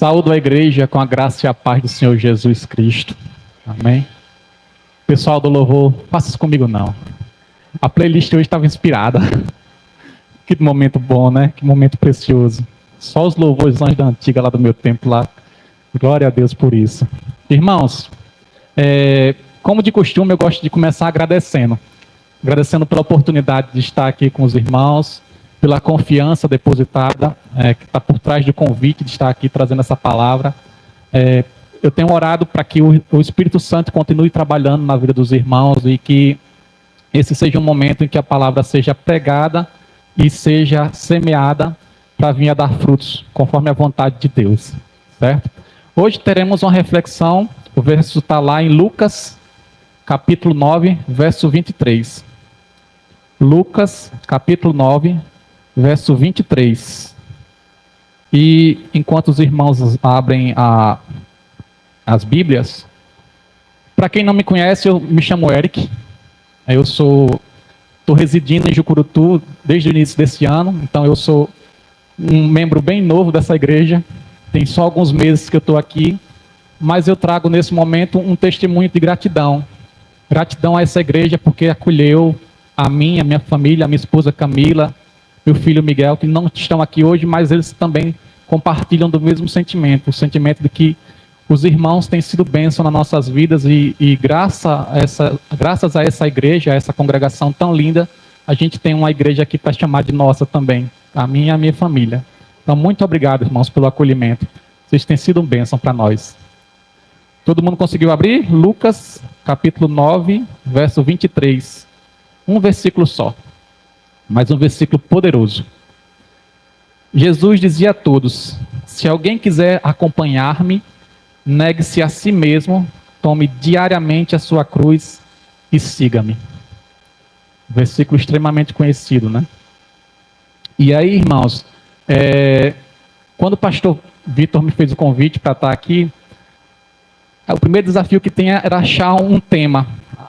Saúdo a igreja com a graça e a paz do Senhor Jesus Cristo. Amém. Pessoal do louvor, faça isso comigo não. A playlist hoje estava inspirada. Que momento bom, né? Que momento precioso. Só os louvores da antiga lá do meu tempo lá. Glória a Deus por isso. Irmãos, como de costume eu gosto de começar agradecendo. Agradecendo pela oportunidade de estar aqui com os irmãos, pela confiança depositada que está por trás do convite de estar aqui trazendo essa palavra. Eu tenho orado para que o Espírito Santo continue trabalhando na vida dos irmãos e que esse seja um momento em que a palavra seja pregada e seja semeada para vir a dar frutos, conforme a vontade de Deus, certo? Hoje teremos uma reflexão, o verso está lá em Lucas, capítulo 9, verso 23. Lucas, capítulo 9, verso 23. E enquanto os irmãos abrem as Bíblias, para quem não me conhece, eu me chamo Eric. Eu estou residindo em Jucurutu desde o início desse ano, então eu sou um membro bem novo dessa igreja. Tem só alguns meses que eu estou aqui, mas eu trago nesse momento um testemunho de gratidão. Gratidão a essa igreja porque acolheu a mim, a minha família, a minha esposa Camila, meu filho Miguel, que não estão aqui hoje, mas eles também compartilham do mesmo sentimento, o sentimento de que os irmãos têm sido bênção nas nossas vidas e graças a essa igreja, a essa congregação tão linda, a gente tem uma igreja aqui para chamar de nossa também, a minha e a minha família. Então, muito obrigado, irmãos, pelo acolhimento. Vocês têm sido uma bênção para nós. Todo mundo conseguiu abrir? Lucas, capítulo 9, verso 23. Um versículo só, mas um versículo poderoso. Jesus dizia a todos: se alguém quiser acompanhar-me, negue-se a si mesmo, tome diariamente a sua cruz e siga-me. Versículo extremamente conhecido, né? E aí, irmãos, quando o pastor Vitor me fez o convite para estar aqui, o primeiro desafio que tinha era achar um tema.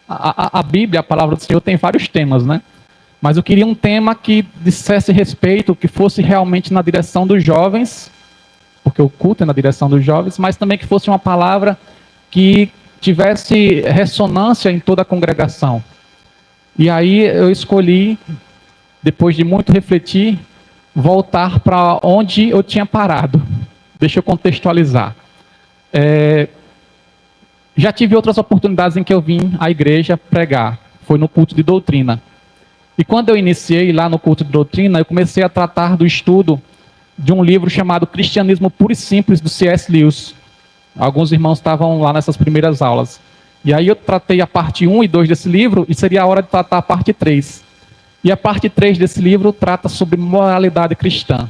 A Bíblia, a palavra do Senhor, tem vários temas, né? Mas eu queria um tema que dissesse respeito, que fosse realmente na direção dos jovens, porque o culto é na direção dos jovens, mas também que fosse uma palavra que tivesse ressonância em toda a congregação. E aí eu escolhi, depois de muito refletir, voltar para onde eu tinha parado. Deixa eu contextualizar. Já tive outras oportunidades em que eu vim à igreja pregar. Foi no culto de doutrina. E quando eu iniciei lá no culto de doutrina, eu comecei a tratar do estudo de um livro chamado Cristianismo Puro e Simples, do C.S. Lewis. Alguns irmãos estavam lá nessas primeiras aulas. E aí eu tratei a parte 1 e 2 desse livro, e seria a hora de tratar a parte 3. E a parte 3 desse livro trata sobre moralidade cristã,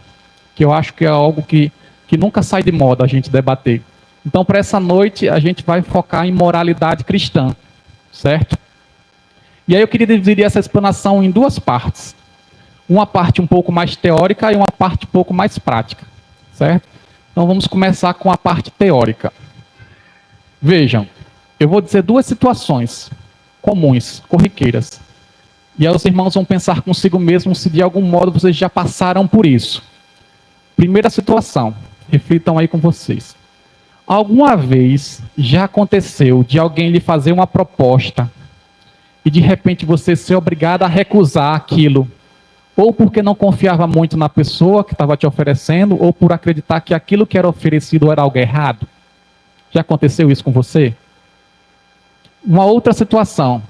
que eu acho que é algo que nunca sai de moda a gente debater. Então, para essa noite, a gente vai focar em moralidade cristã, certo? E aí eu queria dividir essa explanação em duas partes. Uma parte um pouco mais teórica e uma parte um pouco mais prática, certo? Então, vamos começar com a parte teórica. Vejam, eu vou dizer duas situações comuns, corriqueiras. E aí os irmãos vão pensar consigo mesmos se de algum modo vocês já passaram por isso. Primeira situação, reflitam aí com vocês. Alguma vez já aconteceu de alguém lhe fazer uma proposta e de repente você ser obrigado a recusar aquilo, ou porque não confiava muito na pessoa que estava te oferecendo, ou por acreditar que aquilo que era oferecido era algo errado? Já aconteceu isso com você? Uma outra situação.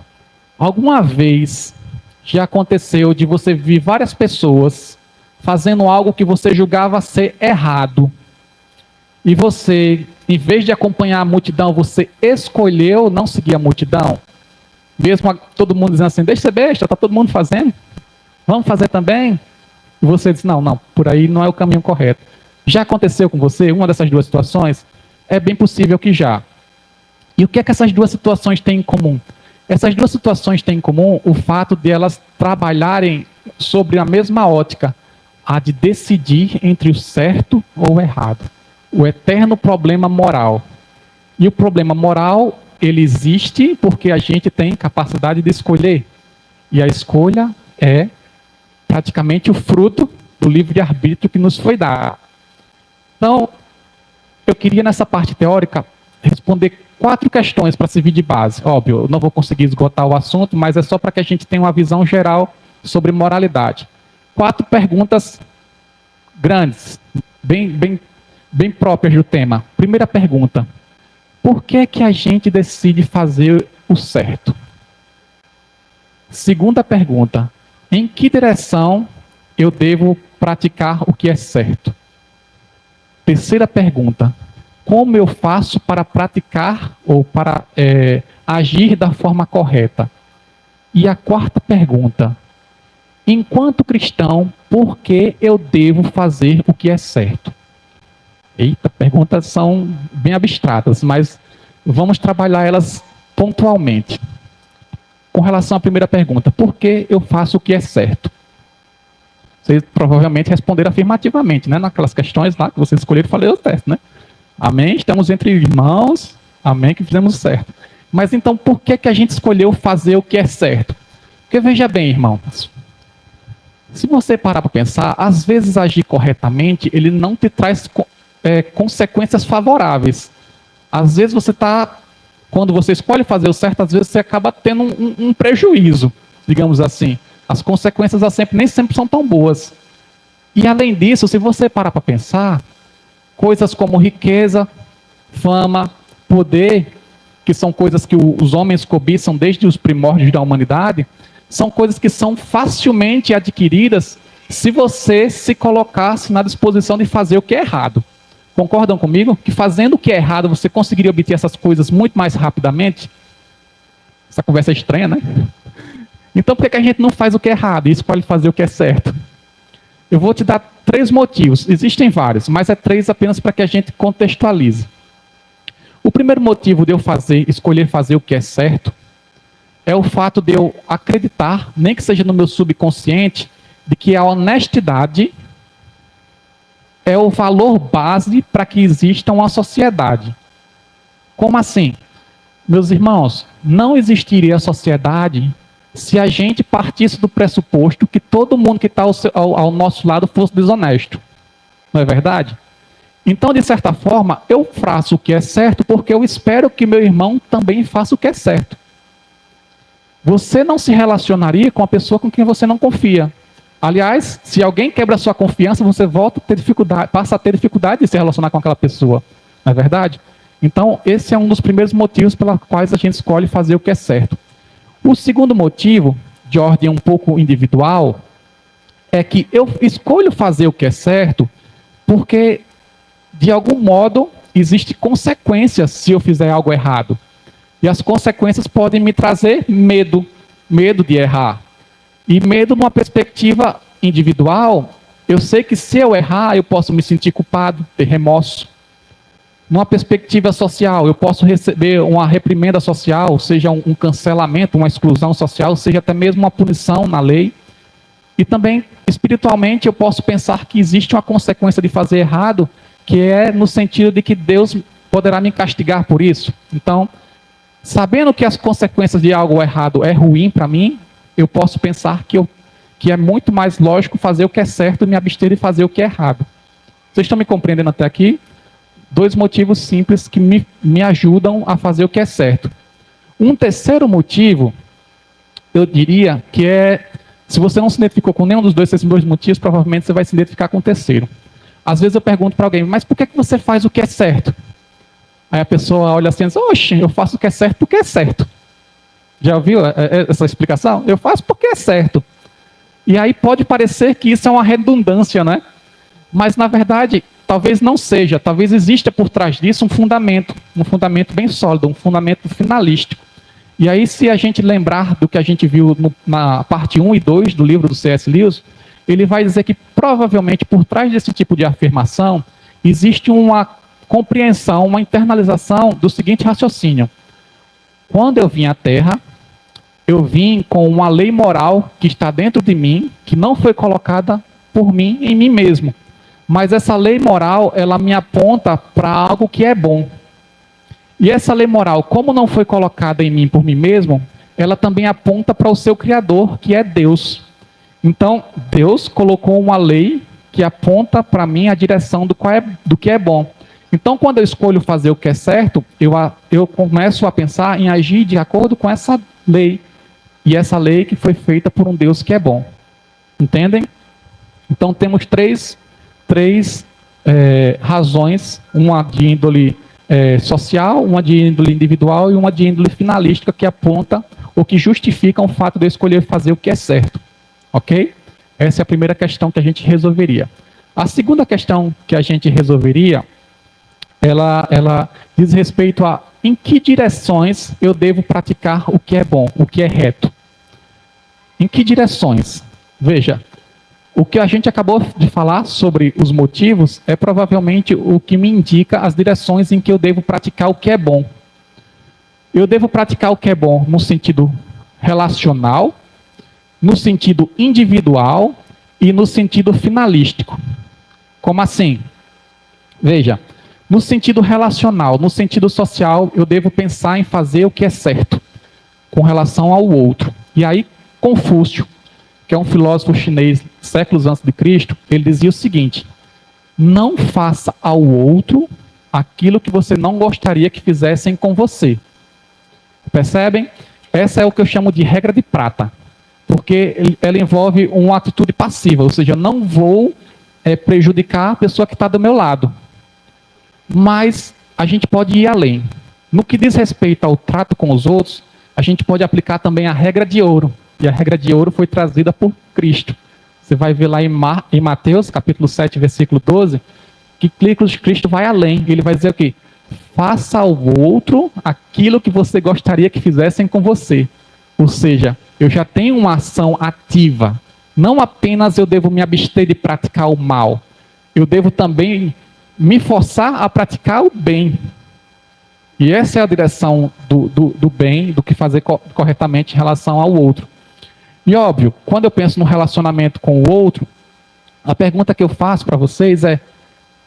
Alguma vez já aconteceu de você ver várias pessoas fazendo algo que você julgava ser errado, e você, em vez de acompanhar a multidão, você escolheu não seguir a multidão? Mesmo todo mundo dizendo assim, deixa de ser besta, está todo mundo fazendo, vamos fazer também? E você diz, não, por aí não é o caminho correto. Já aconteceu com você uma dessas duas situações? É bem possível que já. E o que é que essas duas situações têm em comum? Essas duas situações têm em comum o fato de elas trabalharem sobre a mesma ótica, a de decidir entre o certo ou o errado. O eterno problema moral. E o problema moral, ele existe porque a gente tem capacidade de escolher. E a escolha é praticamente o fruto do livre-arbítrio que nos foi dado. Então, eu queria nessa parte teórica responder 4 questões para servir de base. Óbvio, eu não vou conseguir esgotar o assunto, mas é só para que a gente tenha uma visão geral sobre moralidade. 4 perguntas grandes, bem próprias do tema. Primeira pergunta: por que que a gente decide fazer o certo? Segunda pergunta: em que direção eu devo praticar o que é certo? Terceira pergunta: como eu faço para praticar ou para agir da forma correta? E a quarta pergunta: enquanto cristão, por que eu devo fazer o que é certo? Eita, perguntas são bem abstratas, mas vamos trabalhar elas pontualmente. Com relação à primeira pergunta, por que eu faço o que é certo? Vocês provavelmente responderam afirmativamente, né? Naquelas questões lá que vocês escolheram, falei o certo, né? Amém? Estamos entre irmãos, amém, que fizemos o certo. Mas então, por que que a gente escolheu fazer o que é certo? Porque veja bem, irmãos, se você parar para pensar, às vezes agir corretamente, ele não te traz consequências favoráveis. Às vezes quando você escolhe fazer o certo, às vezes você acaba tendo um prejuízo, digamos assim. As consequências nem sempre são tão boas. E além disso, se você parar para pensar, coisas como riqueza, fama, poder, que são coisas que os homens cobiçam desde os primórdios da humanidade, são coisas que são facilmente adquiridas se você se colocasse na disposição de fazer o que é errado. Concordam comigo? Que fazendo o que é errado, você conseguiria obter essas coisas muito mais rapidamente? Essa conversa é estranha, né? Então, por que a gente não faz o que é errado e escolhe fazer o que é certo? Eu vou te dar 3 motivos. Existem vários, mas 3 apenas para que a gente contextualize. O primeiro motivo de eu escolher fazer o que é certo, é o fato de eu acreditar, nem que seja no meu subconsciente, de que a honestidade é o valor base para que exista uma sociedade. Como assim? Meus irmãos, não existiria sociedade se a gente partisse do pressuposto que todo mundo que está ao nosso lado fosse desonesto. Não é verdade? Então, de certa forma, eu faço o que é certo porque eu espero que meu irmão também faça o que é certo. Você não se relacionaria com a pessoa com quem você não confia. Aliás, se alguém quebra a sua confiança, você passa a ter dificuldade de se relacionar com aquela pessoa. Não é verdade? Então, esse é um dos primeiros motivos pelos quais a gente escolhe fazer o que é certo. O segundo motivo, de ordem um pouco individual, é que eu escolho fazer o que é certo porque, de algum modo, existem consequências se eu fizer algo errado. E as consequências podem me trazer medo de errar. E medo numa perspectiva individual, eu sei que se eu errar, eu posso me sentir culpado, ter remorso. Numa perspectiva social, eu posso receber uma reprimenda social, seja um cancelamento, uma exclusão social, seja até mesmo uma punição na lei. E também, espiritualmente, eu posso pensar que existe uma consequência de fazer errado, que é no sentido de que Deus poderá me castigar por isso. Então, sabendo que as consequências de algo errado é ruim para mim, eu posso pensar que é muito mais lógico fazer o que é certo e me abster de fazer o que é errado. Vocês estão me compreendendo até aqui? 2 motivos simples que me ajudam a fazer o que é certo. Um terceiro motivo, eu diria que se você não se identificou com nenhum desses 2 motivos, provavelmente você vai se identificar com o terceiro. Às vezes eu pergunto para alguém, mas por que você faz o que é certo? Aí a pessoa olha assim e diz, oxe, eu faço o que é certo porque é certo. Já ouviu essa explicação? Eu faço porque é certo. E aí pode parecer que isso é uma redundância, né? Mas na verdade, talvez não seja. Talvez exista por trás disso um fundamento bem sólido, um fundamento finalístico. E aí, se a gente lembrar do que a gente viu na parte 1 e 2 do livro do C.S. Lewis, ele vai dizer que provavelmente por trás desse tipo de afirmação existe uma compreensão, uma internalização do seguinte raciocínio. Quando eu vim à Terra, eu vim com uma lei moral que está dentro de mim, que não foi colocada por mim em mim mesmo. Mas essa lei moral, ela me aponta para algo que é bom. E essa lei moral, como não foi colocada em mim por mim mesmo, ela também aponta para o seu Criador, que é Deus. Então, Deus colocou uma lei que aponta para mim a direção do que é bom. Então, quando eu escolho fazer o que é certo, eu começo a pensar em agir de acordo com essa lei. E essa lei que foi feita por um Deus que é bom. Entendem? Então, temos três razões, uma de índole social, uma de índole individual e uma de índole finalística que aponta ou que justifica o fato de eu escolher fazer o que é certo. Ok? Essa é a primeira questão que a gente resolveria. A segunda questão que a gente resolveria, ela diz respeito a em que direções eu devo praticar o que é bom, o que é reto. Em que direções? Veja, o que a gente acabou de falar sobre os motivos é provavelmente o que me indica as direções em que eu devo praticar o que é bom. Eu devo praticar o que é bom no sentido relacional, no sentido individual e no sentido finalístico. Como assim? Veja, no sentido relacional, no sentido social, eu devo pensar em fazer o que é certo com relação ao outro. E aí, Confúcio, que é um filósofo chinês séculos antes de Cristo, ele dizia o seguinte: não faça ao outro aquilo que você não gostaria que fizessem com você. Percebem? Essa é o que eu chamo de regra de prata, porque ela envolve uma atitude passiva, ou seja, eu não vou prejudicar a pessoa que está do meu lado. Mas a gente pode ir além. No que diz respeito ao trato com os outros, a gente pode aplicar também a regra de ouro. E a regra de ouro foi trazida por Cristo. Você vai ver lá em Mateus, capítulo 7, versículo 12, que Cristo vai além. Ele vai dizer o quê? Faça ao outro aquilo que você gostaria que fizessem com você. Ou seja, eu já tenho uma ação ativa. Não apenas eu devo me abster de praticar o mal. Eu devo também me forçar a praticar o bem. E essa é a direção do bem, do que fazer corretamente em relação ao outro. E óbvio, quando eu penso no relacionamento com o outro, a pergunta que eu faço para vocês é: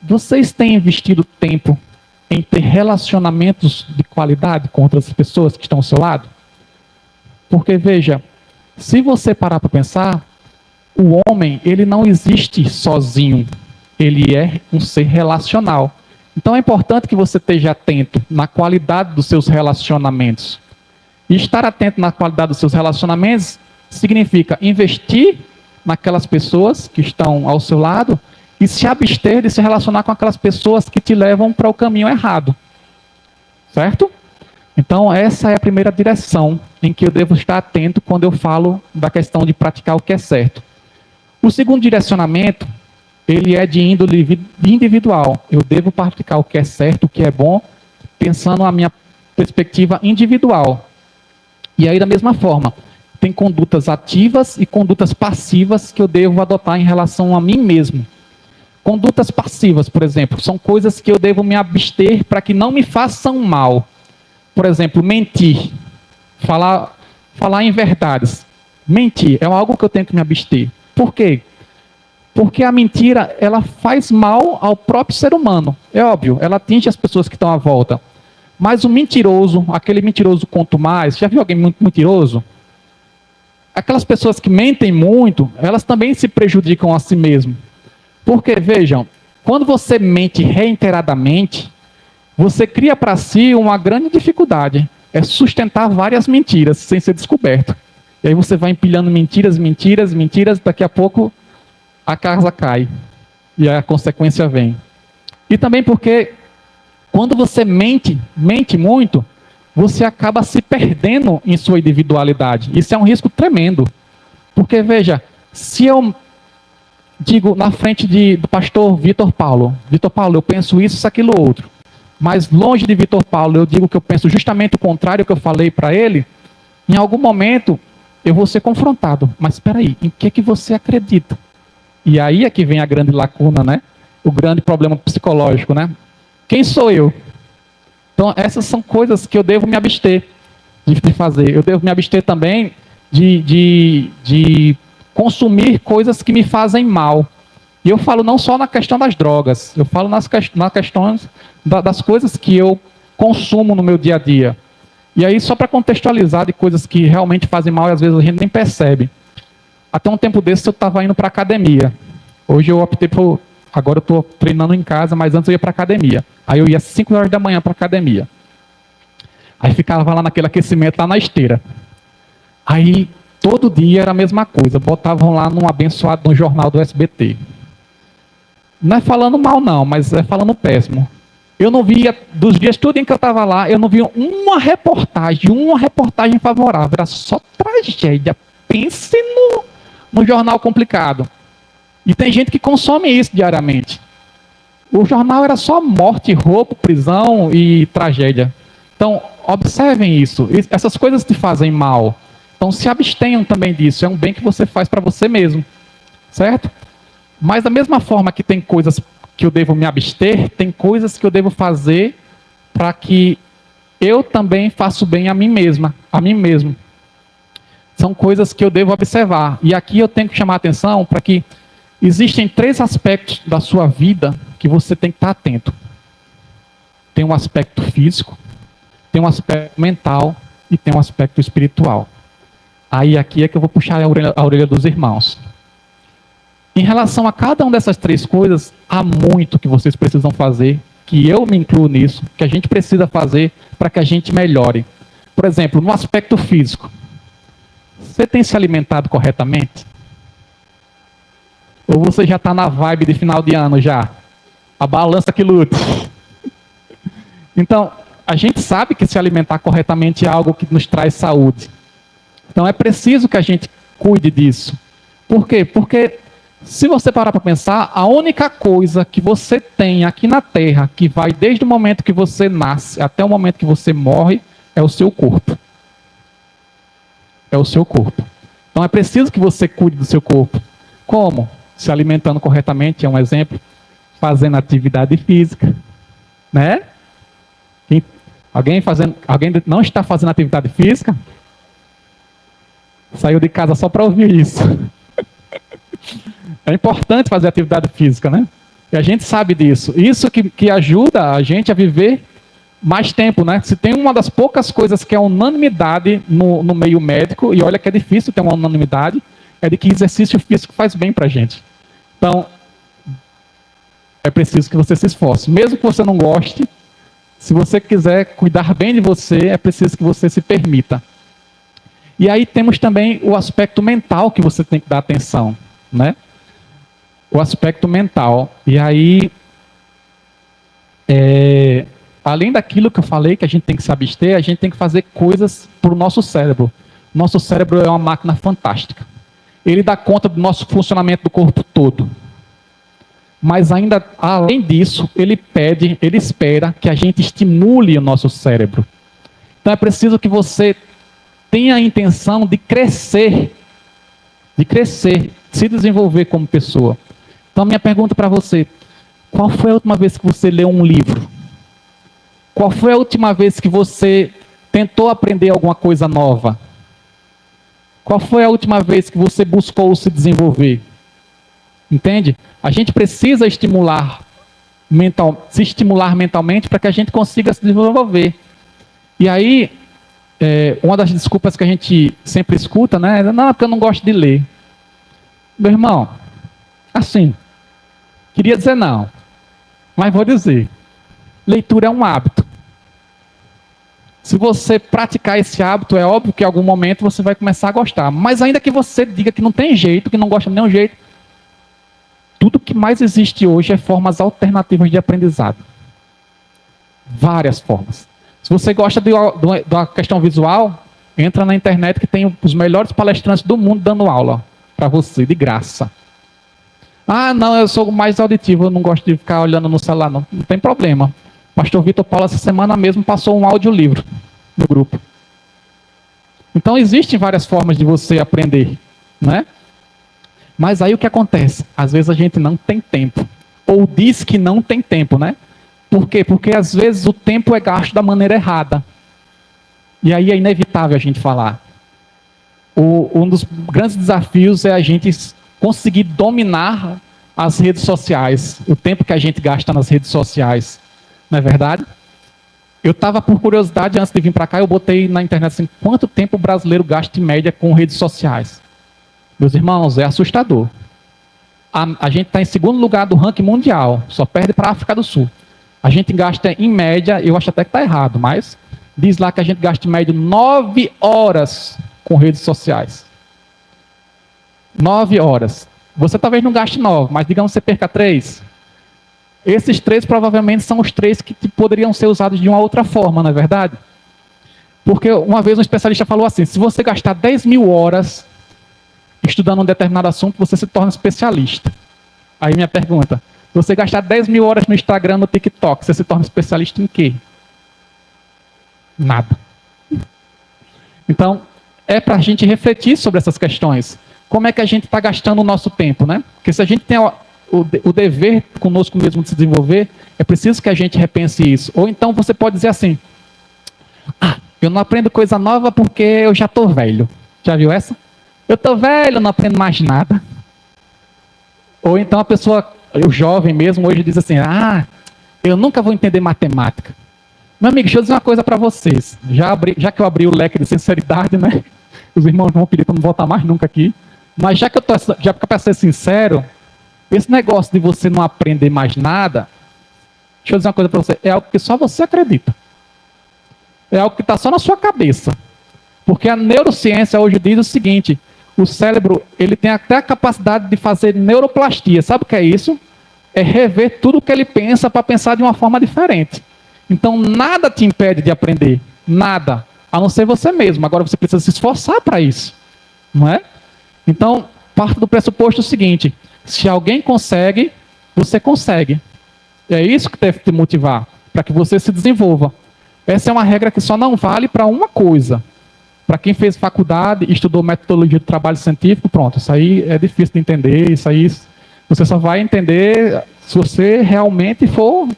vocês têm investido tempo em ter relacionamentos de qualidade com outras pessoas que estão ao seu lado? Porque veja, se você parar para pensar, o homem, ele não existe sozinho, ele é um ser relacional. Então é importante que você esteja atento na qualidade dos seus relacionamentos. E estar atento na qualidade dos seus relacionamentos significa investir naquelas pessoas que estão ao seu lado e se abster de se relacionar com aquelas pessoas que te levam para o caminho errado. Certo? Então, essa é a primeira direção em que eu devo estar atento quando eu falo da questão de praticar o que é certo. O segundo direcionamento, ele é de índole individual. Eu devo praticar o que é certo, o que é bom, pensando na minha perspectiva individual. E aí, da mesma forma, tem condutas ativas e condutas passivas que eu devo adotar em relação a mim mesmo. Condutas passivas, por exemplo, são coisas que eu devo me abster para que não me façam mal. Por exemplo, mentir. Falar em verdades. Mentir é algo que eu tenho que me abster. Por quê? Porque a mentira, ela faz mal ao próprio ser humano. É óbvio, ela atinge as pessoas que estão à volta. Mas o mentiroso, aquele mentiroso quanto mais, já viu alguém muito mentiroso? Aquelas pessoas que mentem muito, elas também se prejudicam a si mesmas. Porque, vejam, quando você mente reiteradamente, você cria para si uma grande dificuldade. É sustentar várias mentiras sem ser descoberto. E aí você vai empilhando mentiras, daqui a pouco a casa cai. E a consequência vem. E também porque quando você mente muito, você acaba se perdendo em sua individualidade. Isso é um risco tremendo. Porque, veja, se eu digo na frente do pastor Vitor Paulo, eu penso isso, aquilo, outro. Mas longe de Vitor Paulo, eu digo que eu penso justamente o contrário que eu falei para ele, em algum momento eu vou ser confrontado. Mas espera aí, em que você acredita? E aí é que vem a grande lacuna, né? O grande problema psicológico, né? Quem sou eu? Então, essas são coisas que eu devo me abster de fazer. Eu devo me abster também de consumir coisas que me fazem mal. E eu falo não só na questão das drogas, eu falo nas questões das coisas que eu consumo no meu dia a dia. E aí, só para contextualizar de coisas que realmente fazem mal e às vezes a gente nem percebe. Até um tempo desse eu estava indo para a academia. Hoje eu optei por Agora eu estou treinando em casa, mas antes eu ia para academia. Aí eu ia às 5 horas da manhã para academia. Aí ficava lá naquele aquecimento, lá na esteira. Aí todo dia era a mesma coisa. Botavam lá num abençoado, no jornal do SBT. Não é falando mal não, mas é falando péssimo. Eu não via, dos dias tudo em que eu estava lá, eu não via uma reportagem favorável. Era só tragédia. Pense no jornal complicado. E tem gente que consome isso diariamente. O jornal era só morte, roubo, prisão e tragédia. Então, observem isso. Essas coisas te fazem mal. Então, se abstenham também disso. É um bem que você faz para você mesmo. Certo? Mas da mesma forma que tem coisas que eu devo me abster, tem coisas que eu devo fazer para que eu também faça bem a mim mesma, a mim mesmo. São coisas que eu devo observar. E aqui eu tenho que chamar a atenção para que existem 3 aspectos da sua vida que você tem que estar atento. Tem um aspecto físico, tem um aspecto mental e tem um aspecto espiritual. Aí aqui é que eu vou puxar a orelha dos irmãos. Em relação a cada uma dessas 3 coisas, há muito que vocês precisam fazer, que eu me incluo nisso, que a gente precisa fazer para que a gente melhore. Por exemplo, no aspecto físico, você tem se alimentado corretamente? Ou você já está na vibe de final de ano já? A balança que lute. Então, a gente sabe que se alimentar corretamente é algo que nos traz saúde. Então, é preciso que a gente cuide disso. Por quê? Porque se você parar para pensar, a única coisa que você tem aqui na Terra, que vai desde o momento que você nasce até o momento que você morre, é o seu corpo. É o seu corpo. Então é preciso que você cuide do seu corpo. Como? Se alimentando corretamente, é um exemplo. Fazendo atividade física. Né? Alguém não está fazendo atividade física? Saiu de casa só para ouvir isso. É importante fazer atividade física, né? E a gente sabe disso. Isso que ajuda a gente a viver mais tempo, né? Se tem uma das poucas coisas que é unanimidade no meio médico, e olha que é difícil ter uma unanimidade, é de que exercício físico faz bem pra gente. Então, é preciso que você se esforce. Mesmo que você não goste, se você quiser cuidar bem de você, é preciso que você se permita. E aí temos também o aspecto mental que você tem que dar atenção, né? O aspecto mental. E aí, além daquilo que eu falei, que a gente tem que se abster, a gente tem que fazer coisas para o nosso cérebro. Nosso cérebro é uma máquina fantástica. Ele dá conta do nosso funcionamento do corpo todo. Mas ainda, além disso, ele espera que a gente estimule o nosso cérebro. Então é preciso que você tenha a intenção de crescer, se desenvolver como pessoa. Então, minha pergunta para você: qual foi a última vez que você leu um livro? Qual foi a última vez que você tentou aprender alguma coisa nova? Qual foi a última vez que você buscou se desenvolver? Entende? A gente precisa se estimular mentalmente para que a gente consiga se desenvolver. E aí, uma das desculpas que a gente sempre escuta, né? Não, porque eu não gosto de ler. Meu irmão, assim, queria dizer não, mas vou dizer. Leitura é um hábito. Se você praticar esse hábito, é óbvio que em algum momento você vai começar a gostar. Mas ainda que você diga que não tem jeito, que não gosta de nenhum jeito, tudo que mais existe hoje é formas alternativas de aprendizado. Várias formas. Se você gosta da questão visual, entra na internet que tem os melhores palestrantes do mundo dando aula para você, de graça. Ah, não, eu sou mais auditivo, eu não gosto de ficar olhando no celular, não tem problema. Pastor Vitor Paulo, essa semana mesmo, passou um audiolivro no grupo. Então, existem várias formas de você aprender, né? Mas aí o que acontece? Às vezes a gente não tem tempo. Ou diz que não tem tempo, né? Por quê? Porque às vezes o tempo é gasto da maneira errada. E aí é inevitável a gente falar. Um dos grandes desafios é a gente conseguir dominar as redes sociais. O tempo que a gente gasta nas redes sociais. Não é verdade? Eu estava, por curiosidade, antes de vir para cá, eu botei na internet assim, quanto tempo o brasileiro gasta em média com redes sociais. Meus irmãos, é assustador. a gente está em segundo lugar do ranking mundial, só perde para a África do Sul. A gente gasta, em média, eu acho até que está errado, mas diz lá que a gente gasta em média 9 horas com redes sociais. 9 horas. Você talvez não gaste 9, mas digamos que você perca 3. Esses 3 provavelmente são os 3 que poderiam ser usados de uma outra forma, não é verdade? Porque uma vez um especialista falou assim, se você gastar 10 mil horas estudando um determinado assunto, você se torna especialista. Aí minha pergunta, se você gastar 10 mil horas no Instagram, no TikTok, você se torna especialista em quê? Nada. Então, é para a gente refletir sobre essas questões. Como é que a gente está gastando o nosso tempo, né? Porque se a gente tem o dever conosco mesmo de se desenvolver, é preciso que a gente repense isso. Ou então você pode dizer assim, eu não aprendo coisa nova porque eu já estou velho. Já viu essa? Eu estou velho, não aprendo mais nada. Ou então a pessoa, o jovem mesmo, hoje diz assim, eu nunca vou entender matemática. Meu amigo, deixa eu dizer uma coisa para vocês. Já que eu abri o leque de sinceridade, né? Os irmãos vão pedir para não voltar mais nunca aqui. Mas já para ser sincero, esse negócio de você não aprender mais nada, deixa eu dizer uma coisa para você, é algo que só você acredita. É algo que está só na sua cabeça. Porque a neurociência hoje diz o seguinte, o cérebro ele tem até a capacidade de fazer neuroplastia. Sabe o que é isso? É rever tudo o que ele pensa para pensar de uma forma diferente. Então nada te impede de aprender. Nada. A não ser você mesmo. Agora você precisa se esforçar para isso. Não é? Então, parte do pressuposto seguinte, se alguém consegue, você consegue. É isso que deve te motivar, para que você se desenvolva. Essa é uma regra que só não vale para uma coisa. Para quem fez faculdade, estudou metodologia de trabalho científico, pronto, isso aí é difícil de entender, isso aí você só vai entender se você realmente for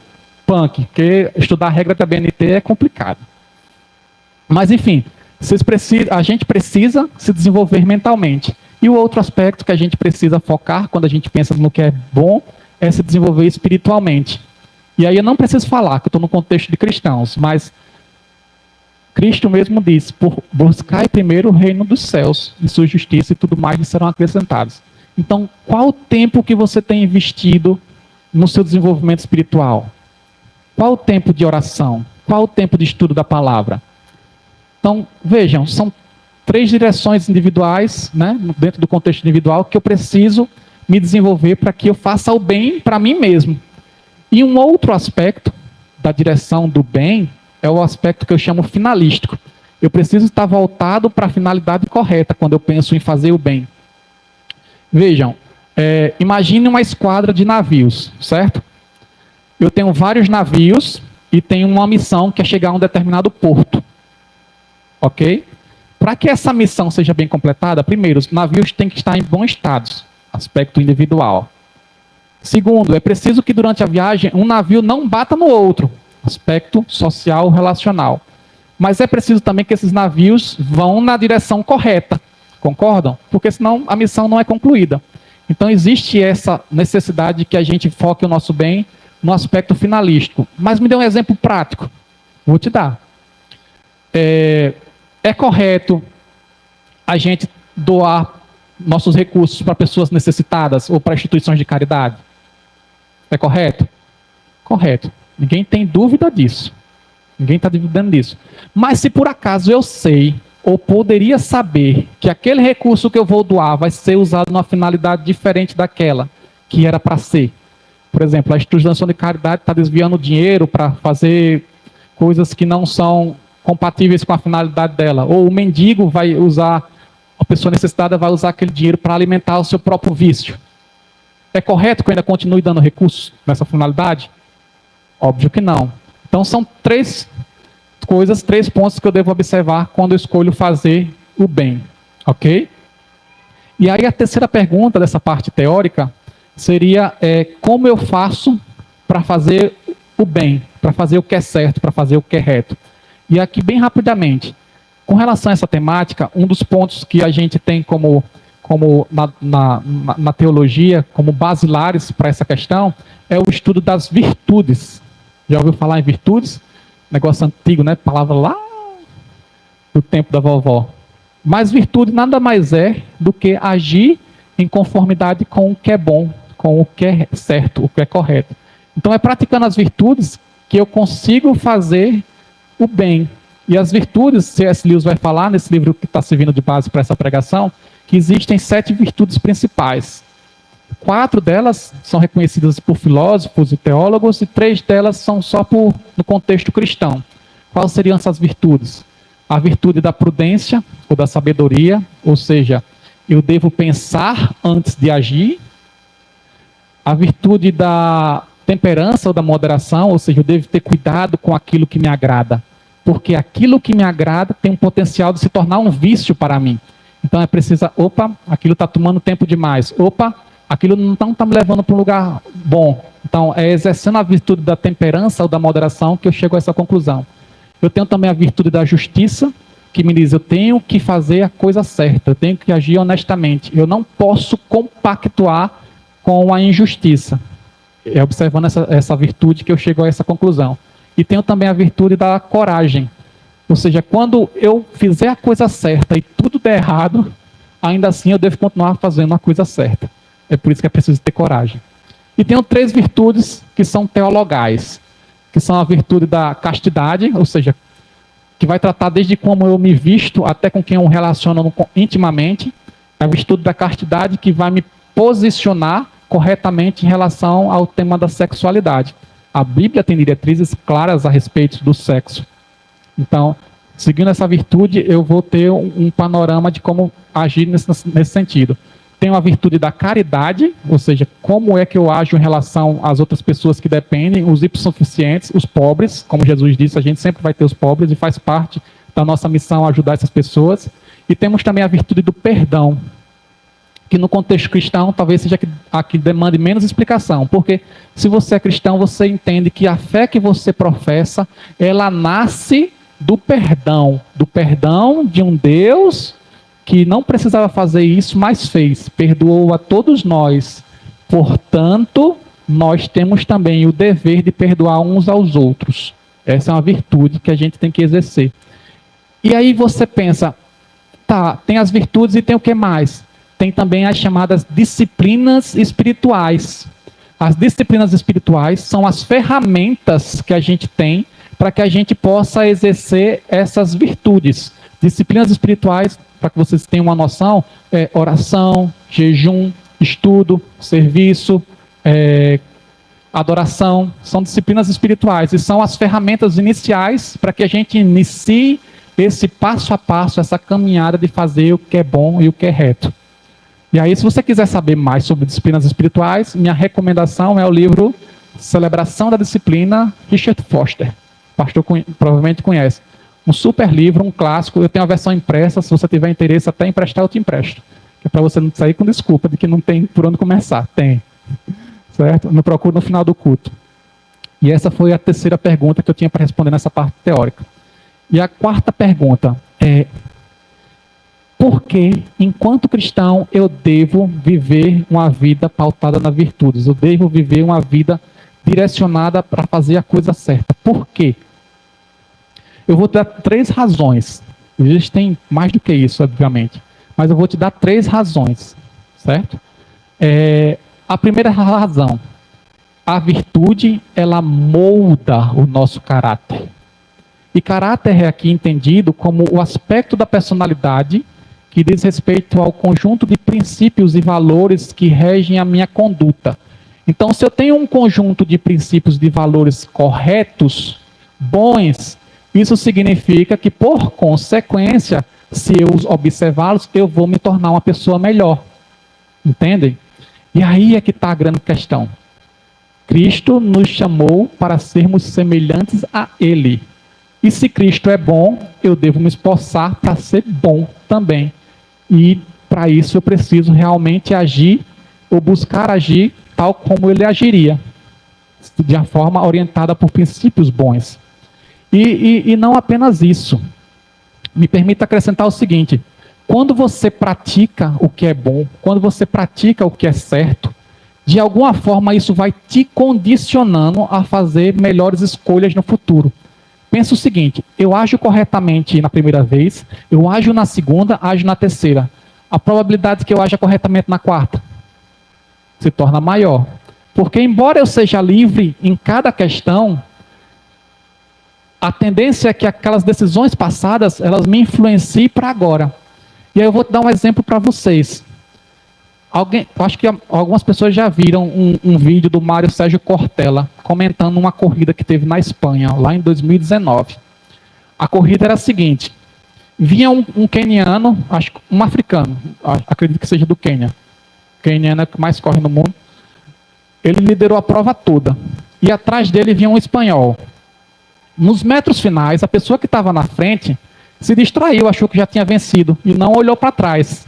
punk, porque estudar a regra da BNT é complicado. Mas enfim, a gente precisa se desenvolver mentalmente. E o outro aspecto que a gente precisa focar quando a gente pensa no que é bom é se desenvolver espiritualmente. E aí eu não preciso falar, que eu estou no contexto de cristãos, mas Cristo mesmo disse, buscai primeiro o reino dos céus, e sua justiça e tudo mais lhe serão acrescentados. Então, qual o tempo que você tem investido no seu desenvolvimento espiritual? Qual o tempo de oração? Qual o tempo de estudo da palavra? Então, vejam, são 3 direções individuais, né, dentro do contexto individual, que eu preciso me desenvolver para que eu faça o bem para mim mesmo. E um outro aspecto da direção do bem é o aspecto que eu chamo finalístico. Eu preciso estar voltado para a finalidade correta quando eu penso em fazer o bem. Vejam, imagine uma esquadra de navios, certo? Eu tenho vários navios e tenho uma missão que é chegar a um determinado porto. Ok? Para que essa missão seja bem completada, primeiro, os navios têm que estar em bom estado, aspecto individual. Segundo, é preciso que durante a viagem um navio não bata no outro, aspecto social relacional. Mas é preciso também que esses navios vão na direção correta, concordam? Porque senão a missão não é concluída. Então existe essa necessidade de que a gente foque o nosso bem no aspecto finalístico. Mas me dê um exemplo prático. Vou te dar. É correto a gente doar nossos recursos para pessoas necessitadas ou para instituições de caridade? É correto? Correto. Ninguém tem dúvida disso. Ninguém está duvidando disso. Mas se por acaso eu sei, ou poderia saber, que aquele recurso que eu vou doar vai ser usado numa finalidade diferente daquela que era para ser. Por exemplo, a instituição de caridade está desviando dinheiro para fazer coisas que não são compatíveis com a finalidade dela. Ou o mendigo vai usar, a pessoa necessitada vai usar aquele dinheiro para alimentar o seu próprio vício. É correto que eu ainda continue dando recursos nessa finalidade? Óbvio que não. Então são 3 coisas, 3 pontos que eu devo observar quando eu escolho fazer o bem. Ok? E aí a terceira pergunta dessa parte teórica seria como eu faço para fazer o bem, para fazer o que é certo, para fazer o que é reto. E aqui bem rapidamente, com relação a essa temática, um dos pontos que a gente tem como na teologia, como basilares para essa questão, é o estudo das virtudes. Já ouviu falar em virtudes? Negócio antigo, né? Palavra lá do tempo da vovó. Mas virtude nada mais é do que agir em conformidade com o que é bom, com o que é certo, o que é correto. Então é praticando as virtudes que eu consigo fazer o bem. E as virtudes, C.S. Lewis vai falar nesse livro que está servindo de base para essa pregação, que existem 7 virtudes principais. 4 delas são reconhecidas por filósofos e teólogos e 3 delas são só no contexto cristão. Quais seriam essas virtudes? A virtude da prudência ou da sabedoria, ou seja, eu devo pensar antes de agir. A virtude da temperança ou da moderação, ou seja, eu devo ter cuidado com aquilo que me agrada, porque aquilo que me agrada tem um potencial de se tornar um vício para mim. Então é preciso, aquilo está tomando tempo demais, aquilo não está me levando para um lugar bom. Então é exercendo a virtude da temperança ou da moderação que eu chego a essa conclusão. Eu tenho também a virtude da justiça, que me diz, eu tenho que fazer a coisa certa, eu tenho que agir honestamente, eu não posso compactuar com a injustiça. É observando essa virtude que eu chego a essa conclusão. E tenho também a virtude da coragem. Ou seja, quando eu fizer a coisa certa e tudo der errado, ainda assim eu devo continuar fazendo a coisa certa. É por isso que é preciso ter coragem. E tenho 3 virtudes que são teologais, que são a virtude da castidade, ou seja, que vai tratar desde como eu me visto até com quem eu relaciono intimamente. A virtude da castidade que vai me posicionar corretamente em relação ao tema da sexualidade. A Bíblia tem diretrizes claras a respeito do sexo. Então, seguindo essa virtude, eu vou ter um panorama de como agir nesse sentido. Tenho a virtude da caridade, ou seja, como é que eu ajo em relação às outras pessoas que dependem, os hipossuficientes, os pobres, como Jesus disse, a gente sempre vai ter os pobres e faz parte da nossa missão ajudar essas pessoas. E temos também a virtude do perdão, que no contexto cristão talvez seja a que demande menos explicação, porque se você é cristão, você entende que a fé que você professa, ela nasce do perdão de um Deus que não precisava fazer isso, mas fez, perdoou a todos nós. Portanto, nós temos também o dever de perdoar uns aos outros. Essa é uma virtude que a gente tem que exercer. E aí você pensa, tá, tem as virtudes e tem o que mais? Tem também as chamadas disciplinas espirituais. As disciplinas espirituais são as ferramentas que a gente tem para que a gente possa exercer essas virtudes. Disciplinas espirituais, para que vocês tenham uma noção, oração, jejum, estudo, serviço, adoração, são disciplinas espirituais e são as ferramentas iniciais para que a gente inicie esse passo a passo, essa caminhada de fazer o que é bom e o que é reto. E aí, se você quiser saber mais sobre disciplinas espirituais, minha recomendação é o livro Celebração da Disciplina, Richard Foster. O pastor provavelmente conhece. Um super livro, um clássico. Eu tenho a versão impressa, se você tiver interesse até emprestar, eu te empresto. Que é para você não sair com desculpa de que não tem por onde começar. Tem. Certo? Me procure no final do culto. E essa foi a terceira pergunta que eu tinha para responder nessa parte teórica. E a quarta pergunta é: por que, enquanto cristão, eu devo viver uma vida pautada nas virtudes? Eu devo viver uma vida direcionada para fazer a coisa certa. Por quê? Eu vou te dar 3 razões. Existem mais do que isso, obviamente. Mas eu vou te dar 3 razões. Certo? A primeira razão. A virtude, ela molda o nosso caráter. E caráter é aqui entendido como o aspecto da personalidade que diz respeito ao conjunto de princípios e valores que regem a minha conduta. Então, se eu tenho um conjunto de princípios e valores corretos, bons, isso significa que, por consequência, se eu observá-los, eu vou me tornar uma pessoa melhor. Entendem? E aí é que está a grande questão. Cristo nos chamou para sermos semelhantes a Ele. E se Cristo é bom, eu devo me esforçar para ser bom também. E para isso eu preciso realmente agir, ou buscar agir tal como Ele agiria, de uma forma orientada por princípios bons. E não apenas isso. Me permita acrescentar o seguinte: quando você pratica o que é bom, quando você pratica o que é certo, de alguma forma isso vai te condicionando a fazer melhores escolhas no futuro. Pensa o seguinte: eu ajo corretamente na primeira vez, eu ajo na segunda, ajo na terceira. A probabilidade de que eu aja corretamente na quarta? se torna maior. Porque embora eu seja livre em cada questão, a tendência é que aquelas decisões passadas, elas me influenciem para agora. E aí eu vou dar um exemplo para vocês. Acho que algumas pessoas já viram um vídeo do Mário Sérgio Cortella comentando uma corrida que teve na Espanha, lá em 2019. A corrida era a seguinte: vinha um queniano, acho que um africano, acredito que seja do Quênia. O queniano é o que mais corre no mundo. Ele liderou a prova toda. E atrás dele vinha um espanhol. Nos metros finais, a pessoa que estava na frente se distraiu, achou que já tinha vencido e não olhou para trás.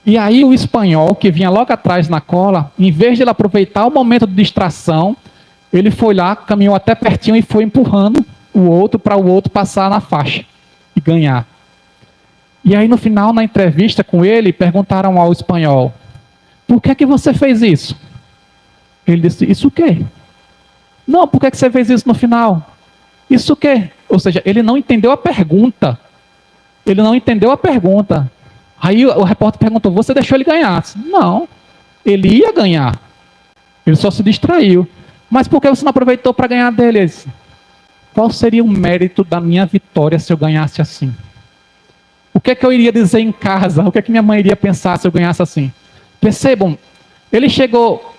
E aí o espanhol, que vinha logo atrás na cola, em vez de ele aproveitar o momento de distração, ele foi lá, caminhou até pertinho e foi empurrando o outro para o outro passar na faixa e ganhar. E aí no final, na entrevista com ele, perguntaram ao espanhol: por que você fez isso? Ele disse: isso o quê? Não, por que você fez isso no final? Isso o quê? Ou seja, ele não entendeu a pergunta. Ele não entendeu a pergunta. Aí o repórter perguntou: você deixou ele ganhar? Disse: não, ele ia ganhar. Ele só se distraiu. Mas por que você não aproveitou para ganhar dele? Ele disse: qual seria o mérito da minha vitória se eu ganhasse assim? O que é que eu iria dizer em casa? O que é que minha mãe iria pensar se eu ganhasse assim? Percebam, ele chegou...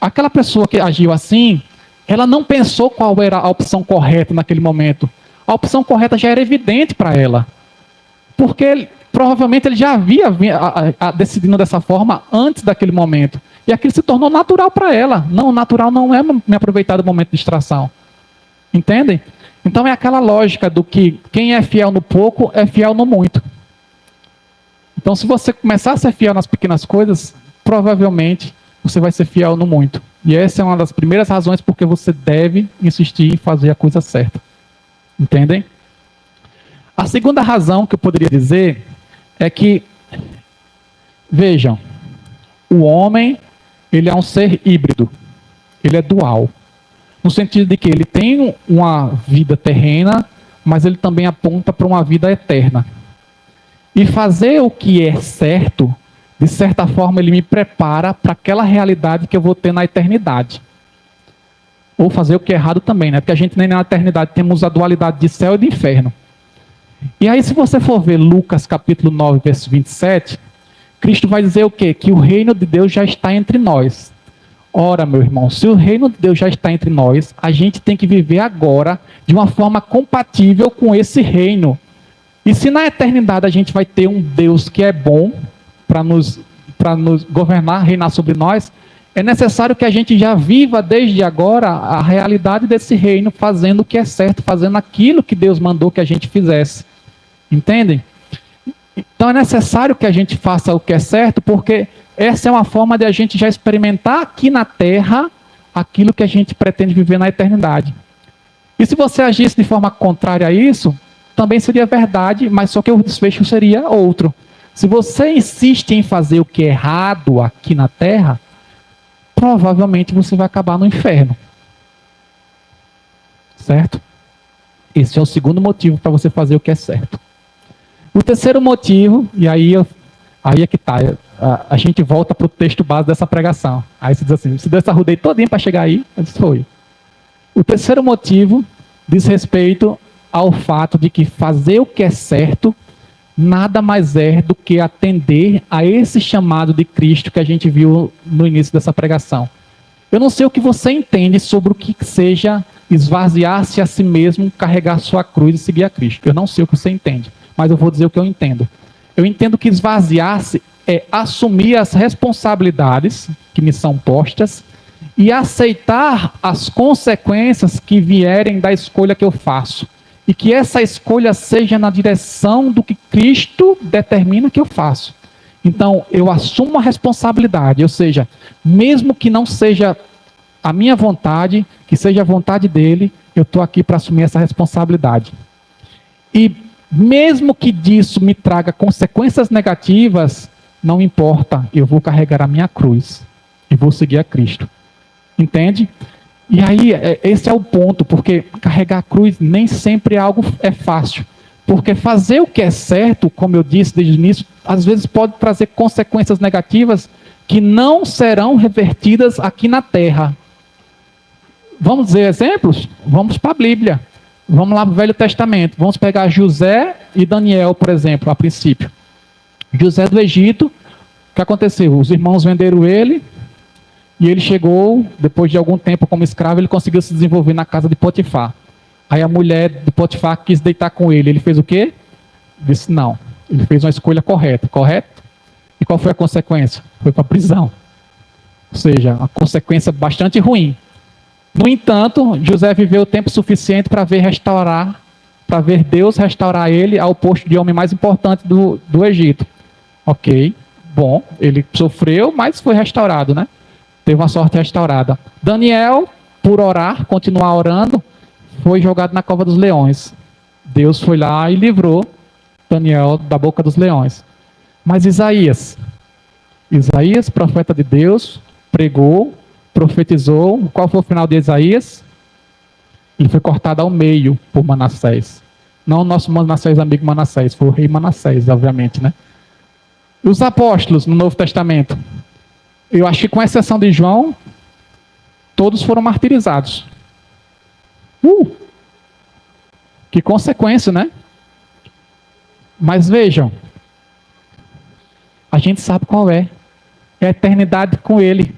Aquela pessoa que agiu assim, ela não pensou qual era a opção correta naquele momento. A opção correta já era evidente para ela. Porque provavelmente ele já havia decidido dessa forma antes daquele momento. E aquilo se tornou natural para ela. Não, natural não é me aproveitar do momento de distração. Entendem? Então é aquela lógica do que quem é fiel no pouco é fiel no muito. Então se você começar a ser fiel nas pequenas coisas, provavelmente você vai ser fiel no muito. E essa é uma das primeiras razões porque você deve insistir em fazer a coisa certa. Entendem? A segunda razão que eu poderia dizer é que, vejam, o homem, ele é um ser híbrido. Ele é dual. No sentido de que ele tem uma vida terrena, mas ele também aponta para uma vida eterna. E fazer o que é certo, de certa forma, ele me prepara para aquela realidade que eu vou ter na eternidade. Ou fazer o que é errado também, né? Porque a gente nem na eternidade temos a dualidade de céu e de inferno. E aí, se você for ver Lucas capítulo 9, verso 27, Cristo vai dizer o quê? Que o reino de Deus já está entre nós. Ora, meu irmão, se o reino de Deus já está entre nós, a gente tem que viver agora de uma forma compatível com esse reino. E se na eternidade a gente vai ter um Deus que é bom para nos governar, reinar sobre nós, é necessário que a gente já viva desde agora a realidade desse reino, fazendo o que é certo, fazendo aquilo que Deus mandou que a gente fizesse. Entendem? Então é necessário que a gente faça o que é certo, porque essa é uma forma de a gente já experimentar aqui na Terra aquilo que a gente pretende viver na eternidade. E se você agisse de forma contrária a isso, também seria verdade, mas só que o desfecho seria outro. Se você insiste em fazer o que é errado aqui na Terra, provavelmente você vai acabar no inferno. Certo? Esse é o segundo motivo para você fazer o que é certo. O terceiro motivo, e aí é que está, a gente volta para o texto base dessa pregação. Aí você diz assim: você deu essa rodeio todinha para chegar aí? Eu disse: foi. O terceiro motivo diz respeito ao fato de que fazer o que é certo nada mais é do que atender a esse chamado de Cristo que a gente viu no início dessa pregação. Eu não sei o que você entende sobre o que seja esvaziar-se a si mesmo, carregar sua cruz e seguir a Cristo. Eu não sei o que você entende, mas eu vou dizer o que eu entendo. Eu entendo que esvaziar-se é assumir as responsabilidades que me são postas e aceitar as consequências que vierem da escolha que eu faço. E que essa escolha seja na direção do que Cristo determina que eu faço. Então, eu assumo a responsabilidade, ou seja, mesmo que não seja a minha vontade, que seja a vontade dele, eu estou aqui para assumir essa responsabilidade. E mesmo que disso me traga consequências negativas, não importa, eu vou carregar a minha cruz e vou seguir a Cristo. Entende? E aí, esse é o ponto, porque carregar a cruz nem sempre é fácil. Porque fazer o que é certo, como eu disse desde o início, às vezes pode trazer consequências negativas que não serão revertidas aqui na terra. Vamos dizer exemplos? Vamos para a Bíblia. Vamos lá para o Velho Testamento. Vamos pegar José e Daniel, por exemplo, a princípio. José do Egito, o que aconteceu? Os irmãos venderam ele, e ele chegou, depois de algum tempo como escravo, ele conseguiu se desenvolver na casa de Potifar. Aí a mulher de Potifar quis deitar com ele. Ele fez o quê? Disse não. Ele fez uma escolha correta, correto? E qual foi a consequência? Foi para a prisão. Ou seja, uma consequência bastante ruim. No entanto, José viveu tempo suficiente para ver Deus restaurar ele ao posto de homem mais importante do Egito. Ok, bom, ele sofreu, mas foi restaurado, né? Teve uma sorte restaurada. Daniel, por orar, continuar orando, foi jogado na cova dos leões. Deus foi lá e livrou Daniel da boca dos leões. Mas Isaías, profeta de Deus, pregou, profetizou. Qual foi o final de Isaías? Ele foi cortado ao meio por Manassés. Não o nosso Manassés, amigo Manassés, foi o rei Manassés, obviamente, né? E os apóstolos no Novo Testamento? Eu acho que com exceção de João, todos foram martirizados. Que consequência, né? Mas vejam, a gente sabe qual é. É a eternidade com ele.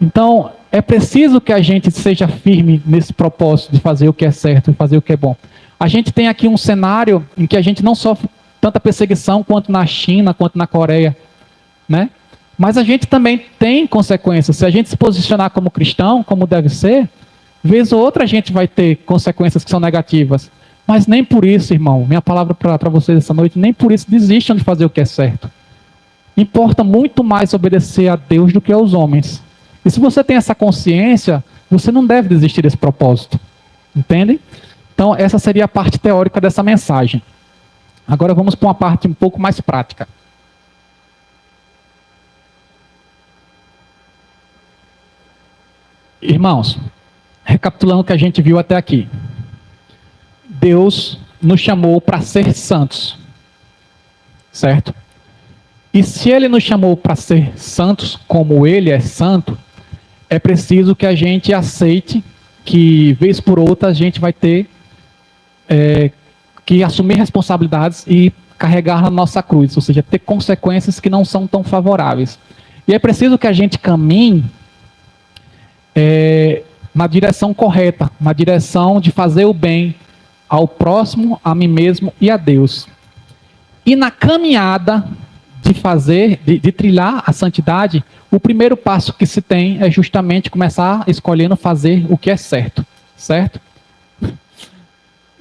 Então, é preciso que a gente seja firme nesse propósito de fazer o que é certo e fazer o que é bom. A gente tem aqui um cenário em que a gente não sofre tanta perseguição quanto na China, quanto na Coreia, né? Mas a gente também tem consequências. Se a gente se posicionar como cristão, como deve ser, vez ou outra a gente vai ter consequências que são negativas. Mas nem por isso, irmão, minha palavra para vocês essa noite, nem por isso desistam de fazer o que é certo. Importa muito mais obedecer a Deus do que aos homens. E se você tem essa consciência, você não deve desistir desse propósito. Entende? Então, essa seria a parte teórica dessa mensagem. Agora vamos para uma parte um pouco mais prática. Irmãos, recapitulando o que a gente viu até aqui. Deus nos chamou para ser santos. Certo? E se Ele nos chamou para ser santos, como Ele é santo, é preciso que a gente aceite que, vez por outra, a gente vai ter que assumir responsabilidades e carregar a nossa cruz, ou seja, ter consequências que não são tão favoráveis. E é preciso que a gente caminhe na direção correta, na direção de fazer o bem ao próximo, a mim mesmo e a Deus. E na caminhada de trilhar a santidade, o primeiro passo que se tem é justamente começar escolhendo fazer o que é certo, certo?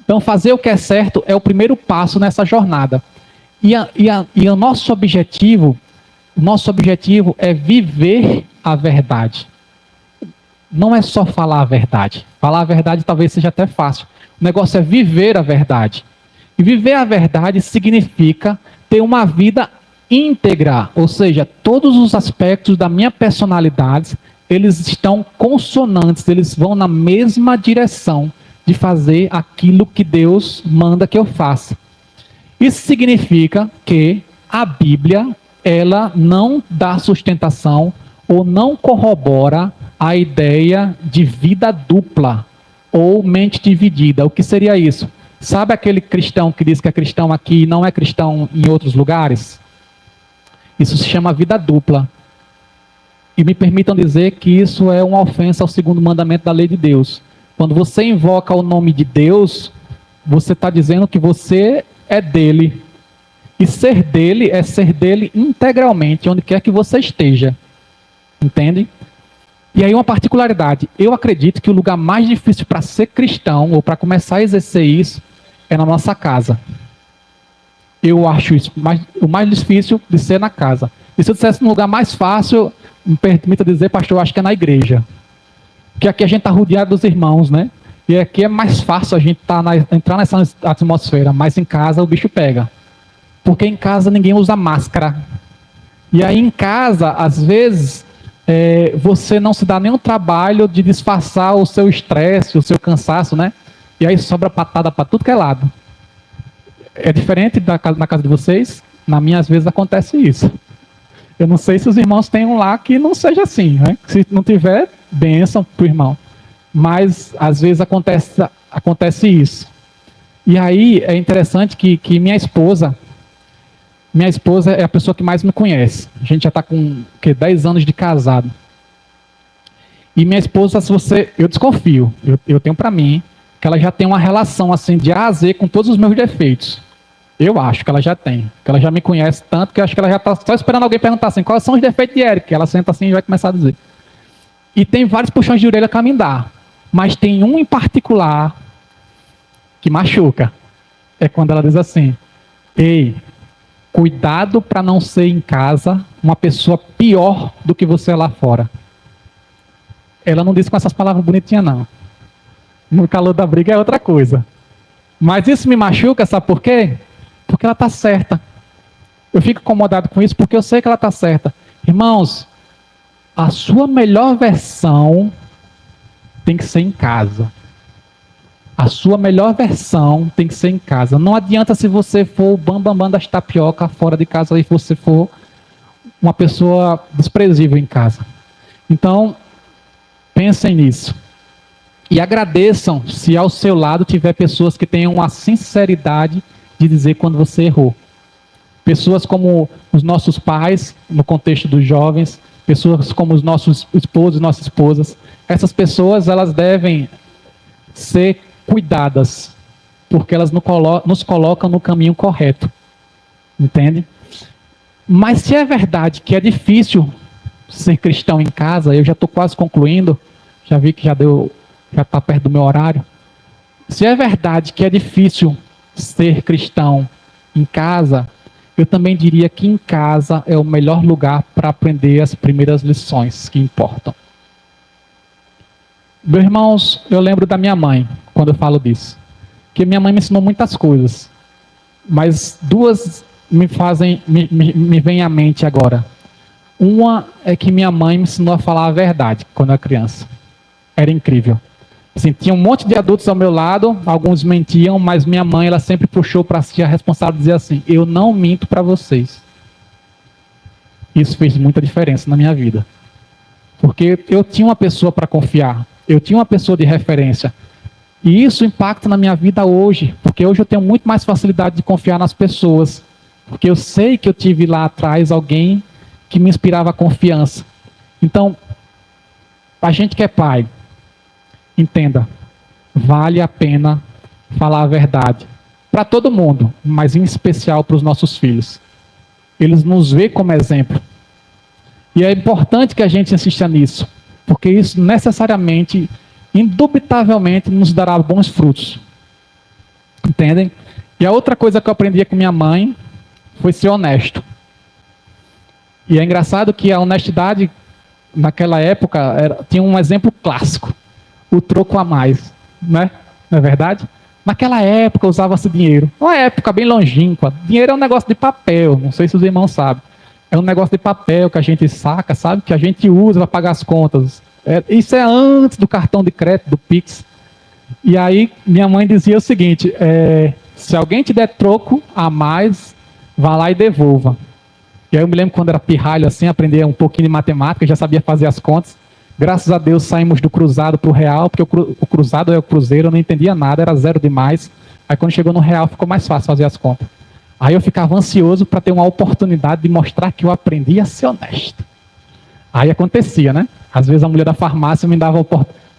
Então, fazer o que é certo é o primeiro passo nessa jornada. E o nosso objetivo é viver a verdade. Não é só falar a verdade. Falar a verdade talvez seja até fácil. O negócio é viver a verdade. E viver a verdade significa ter uma vida íntegra, ou seja, todos os aspectos da minha personalidade, eles estão consonantes, eles vão na mesma direção de fazer aquilo que Deus manda que eu faça. Isso significa que a Bíblia, ela não dá sustentação ou não corrobora a ideia de vida dupla ou mente dividida. O que seria isso? Sabe aquele cristão que diz que é cristão aqui e não é cristão em outros lugares? Isso se chama vida dupla. E me permitam dizer que isso é uma ofensa ao segundo mandamento da lei de Deus. Quando você invoca o nome de Deus, você está dizendo que você é dele. E ser dele é ser dele integralmente, onde quer que você esteja. Entende? E aí uma particularidade. Eu acredito que o lugar mais difícil para ser cristão, ou para começar a exercer isso, é na nossa casa. Eu acho isso o mais difícil de ser na casa. E se eu dissesse um lugar mais fácil, me permita dizer, pastor, eu acho que é na igreja. Porque aqui a gente está rodeado dos irmãos, né? E aqui é mais fácil a gente entrar nessa atmosfera, mas em casa o bicho pega. Porque em casa ninguém usa máscara. E aí em casa, às vezes, você não se dá nenhum trabalho de disfarçar o seu estresse, o seu cansaço, né? E aí sobra patada para tudo que é lado. É diferente na casa de vocês? Na minha, às vezes, acontece isso. Eu não sei se os irmãos têm um lá que não seja assim, né? Se não tiver, bênção pro irmão. Mas, às vezes, acontece isso. E aí, é interessante que minha esposa é a pessoa que mais me conhece. A gente já está com 10 anos de casado. E minha esposa, eu desconfio, eu tenho para mim, que ela já tem uma relação assim de A a Z com todos os meus defeitos. Eu acho que ela já tem. Que ela já me conhece tanto que eu acho que ela já está só esperando alguém perguntar assim, quais são os defeitos de Eric? Ela senta assim e vai começar a dizer. E tem vários puxões de orelha para me dar. Mas tem um em particular que machuca. É quando ela diz assim, ei, cuidado para não ser em casa uma pessoa pior do que você é lá fora. Ela não diz com essas palavras bonitinhas, não. No calor da briga é outra coisa. Mas isso me machuca, sabe por quê? Porque ela está certa. Eu fico incomodado com isso porque eu sei que ela está certa. Irmãos, a sua melhor versão tem que ser em casa. A sua melhor versão tem que ser em casa. Não adianta se você for o bambambam das tapioca fora de casa e você for uma pessoa desprezível em casa. Então, pensem nisso. E agradeçam se ao seu lado tiver pessoas que tenham a sinceridade de dizer quando você errou. Pessoas como os nossos pais, no contexto dos jovens, pessoas como os nossos esposos e nossas esposas. Essas pessoas, elas devem ser cuidadas, porque elas nos colocam no caminho correto. Entende? Mas se é verdade que é difícil ser cristão em casa, eu já estou quase concluindo, já vi que já está perto do meu horário. Se é verdade que é difícil ser cristão em casa, eu também diria que em casa é o melhor lugar para aprender as primeiras lições que importam. Meus irmãos, eu lembro da minha mãe, quando eu falo disso. Que minha mãe me ensinou muitas coisas. Mas duas me vêm à mente agora. Uma é que minha mãe me ensinou a falar a verdade, quando eu era criança. Era incrível. Assim, tinha um monte de adultos ao meu lado, alguns mentiam, mas minha mãe ela sempre puxou para si a responsabilidade de dizer assim, eu não minto para vocês. Isso fez muita diferença na minha vida. Porque eu tinha uma pessoa para confiar. Eu tinha uma pessoa de referência. E isso impacta na minha vida hoje. Porque hoje eu tenho muito mais facilidade de confiar nas pessoas. Porque eu sei que eu tive lá atrás alguém que me inspirava a confiança. Então, a gente que é pai, entenda, vale a pena falar a verdade. Para todo mundo, mas em especial para os nossos filhos. Eles nos veem como exemplo. E é importante que a gente insista nisso, porque isso necessariamente, indubitavelmente, nos dará bons frutos. Entendem? E a outra coisa que eu aprendi com minha mãe foi ser honesto. E é engraçado que a honestidade, naquela época, tinha um exemplo clássico. O troco a mais, né? Não é verdade? Naquela época usava-se dinheiro. Uma época bem longínqua. Dinheiro é um negócio de papel, não sei se os irmãos sabem. É um negócio de papel que a gente saca, sabe? Que a gente usa para pagar as contas. Isso é antes do cartão de crédito, do Pix. E aí minha mãe dizia o seguinte, se alguém te der troco a mais, vá lá e devolva. E aí eu me lembro quando era pirralho assim, aprender um pouquinho de matemática, já sabia fazer as contas. Graças a Deus saímos do cruzado para o real, porque o cruzado é o cruzeiro, eu não entendia nada, era zero demais. Aí quando chegou no real ficou mais fácil fazer as contas. Aí eu ficava ansioso para ter uma oportunidade de mostrar que eu aprendi a ser honesto. Aí acontecia, né? Às vezes a mulher da farmácia me dava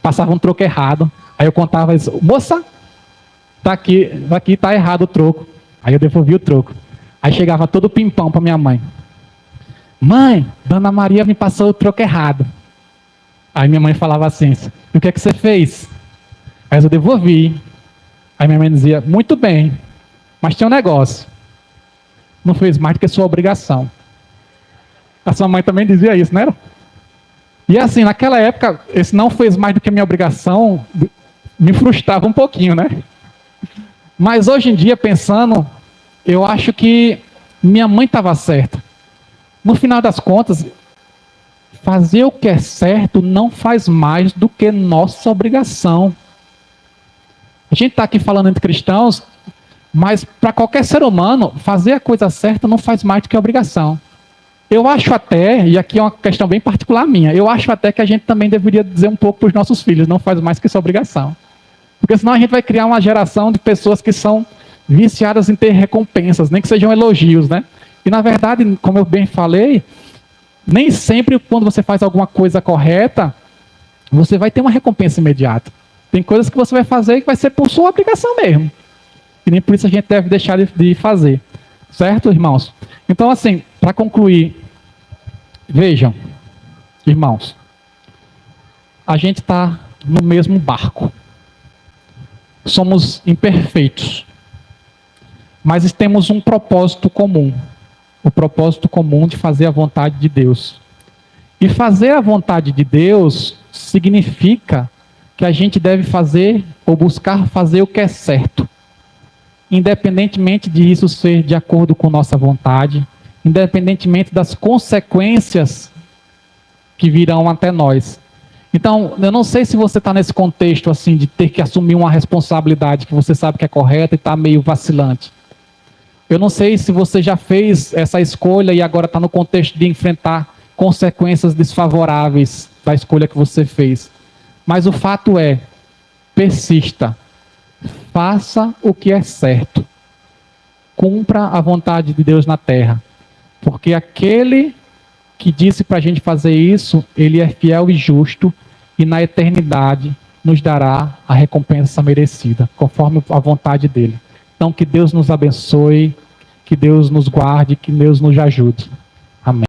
passava um troco errado. Aí eu contava isso, moça, tá aqui tá errado o troco. Aí eu devolvia o troco. Aí chegava todo pimpão para minha mãe. Mãe, Dona Maria me passou o troco errado. Aí minha mãe falava assim, e o que é que você fez? Aí eu devolvi. Aí minha mãe dizia, muito bem, mas tem um negócio. Não fez mais do que sua obrigação. A sua mãe também dizia isso, não era? E assim, naquela época, esse não fez mais do que minha obrigação, me frustrava um pouquinho, né? Mas hoje em dia, pensando, eu acho que minha mãe estava certa. No final das contas, fazer o que é certo não faz mais do que nossa obrigação. A gente está aqui falando entre cristãos, mas para qualquer ser humano, fazer a coisa certa não faz mais do que obrigação. Eu acho até, e aqui é uma questão bem particular minha, eu acho até que a gente também deveria dizer um pouco para os nossos filhos, não faz mais que isso obrigação. Porque senão a gente vai criar uma geração de pessoas que são viciadas em ter recompensas, nem que sejam elogios, né? E na verdade, como eu bem falei, nem sempre quando você faz alguma coisa correta, você vai ter uma recompensa imediata. Tem coisas que você vai fazer que vai ser por sua obrigação mesmo. E nem por isso a gente deve deixar de fazer. Certo, irmãos? Então, assim, para concluir, vejam, irmãos, a gente está no mesmo barco. Somos imperfeitos, mas temos um propósito comum. O propósito comum de fazer a vontade de Deus. E fazer a vontade de Deus significa que a gente deve fazer ou buscar fazer o que é certo. Independentemente de isso ser de acordo com nossa vontade, independentemente das consequências que virão até nós. Então, eu não sei se você está nesse contexto assim de ter que assumir uma responsabilidade que você sabe que é correta e está meio vacilante. Eu não sei se você já fez essa escolha e agora está no contexto de enfrentar consequências desfavoráveis da escolha que você fez. Mas o fato é, persista. Faça o que é certo. Cumpra a vontade de Deus na terra. Porque aquele que disse para a gente fazer isso, ele é fiel e justo e na eternidade nos dará a recompensa merecida, conforme a vontade dele. Então que Deus nos abençoe, que Deus nos guarde, que Deus nos ajude.